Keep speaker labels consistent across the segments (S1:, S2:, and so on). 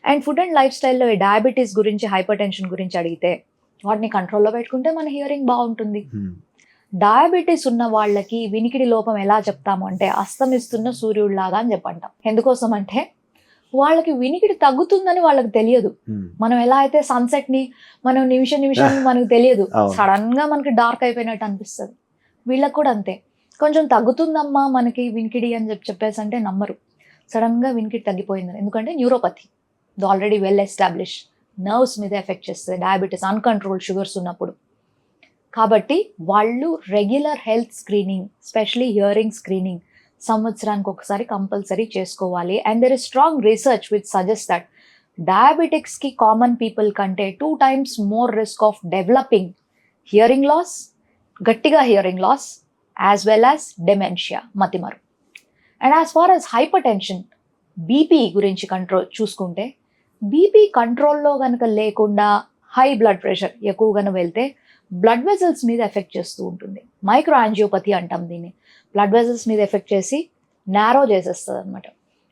S1: And food and life స్టైల్లో diabetes గురించి, hyper tension గురించి అడిగితే వాటిని కంట్రోల్లో పెట్టుకుంటే మన హియరింగ్ బాగుంటుంది. డయాబెటీస్ ఉన్న వాళ్ళకి వినికిడి లోపం ఎలా చెప్తాము అంటే అస్తమిస్తున్న సూర్యుడిలాగా అని చెప్పంటాం. ఎందుకోసం అంటే వాళ్ళకి వినికిడి తగ్గుతుందని వాళ్ళకి తెలియదు. మనం ఎలా అయితే సన్సెట్ ని మనం నిమిషానికి మనకు తెలియదు, సడన్ గా మనకి డార్క్ అయిపోయినట్టు అనిపిస్తుంది. వీళ్ళకి కూడా అంతే, కొంచెం తగ్గుతుందమ్మా మనకి వినికిడి అని చెప్పేసి అంటే నమ్మరు. సడన్ గా వినికిడి తగ్గిపోయిందని, ఎందుకంటే neuropathy already well establish, nerves మీద ఎఫెక్ట్ చేస్తుంది డయాబెటీస్, అన్కంట్రోల్డ్ షుగర్స్ ఉన్నప్పుడు. కాబట్టి వాళ్ళు regular health screening, specially hearing screening సంవత్సరానికి ఒకసారి కంపల్సరీ చేసుకోవాలి. And there is strong research which suggest that డయాబెటిక్స్కి కామన్ పీపుల్ కంటే 2 times more risk of developing hearing loss, గట్టిగా hearing loss, as well as dementia, మతిమరు. And as far as hypertension, BP గురించి control చూసుకుంటే, BP కంట్రోల్లో కనుక లేకుండా high blood pressure ఎక్కువగా వెళ్తే బ్లడ్ వెజల్స్ మీద ఎఫెక్ట్ చేస్తూ ఉంటుంది. మైక్రో యాంజియోపతి అంటాం దీన్ని. బ్లడ్ వెజల్స్ మీద ఎఫెక్ట్ చేసి నారో చేసేస్తుంది అనమాట.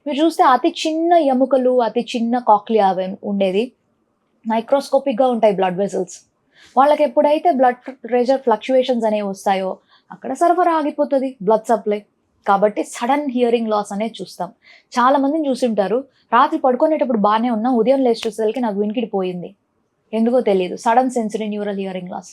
S1: మీరు చూస్తే అతి చిన్న ఎముకలు, అతి చిన్న కాక్లియా ఉండేది మైక్రోస్కోపిక్గా ఉంటాయి బ్లడ్ వెజల్స్. వాళ్ళకి ఎప్పుడైతే బ్లడ్ ప్రెషర్ ఫ్లక్చుయేషన్స్ అనేవి వస్తాయో అక్కడ సరఫరా ఆగిపోతుంది బ్లడ్ సప్లై. కాబట్టి సడన్ హియరింగ్ లాస్ అనేది చూస్తాం. చాలా మందిని చూసింటారు, రాత్రి పడుకునేటప్పుడు బాగానే ఉన్నా, ఉదయం లేచి చూసేసరికి నాకు వినికిడి పోయింది, ఎందుకో తెలియదు, sudden sensory neural hearing loss.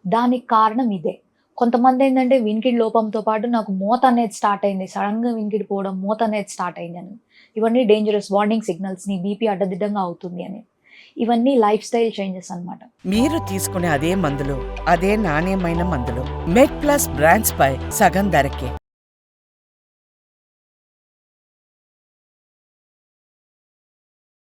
S1: దానికి కారణం ఇదే. కొంతమంది ఏంటంటే వినికిడి లోపంతో పాటు నాకు మోత అనేది స్టార్ట్ అయింది, సడన్గా వినికిడి పోవడం, మోత అనేది స్టార్ట్ అయింది అని. ఇవన్నీ డేంజరస్ వార్నింగ్ సిగ్నల్స్, నీ బీపీ అడ్డదిడ్డంగా అవుతుంది అని. ఇవన్నీ లైఫ్ స్టైల్ చేంజెస్ అన్నమాట.
S2: మీరు తీసుకునే అదే మందులు, అదే నాణ్యమైన మందులు మెడ్ ప్లస్ బ్రాండ్స్ పై సగం ధరకే.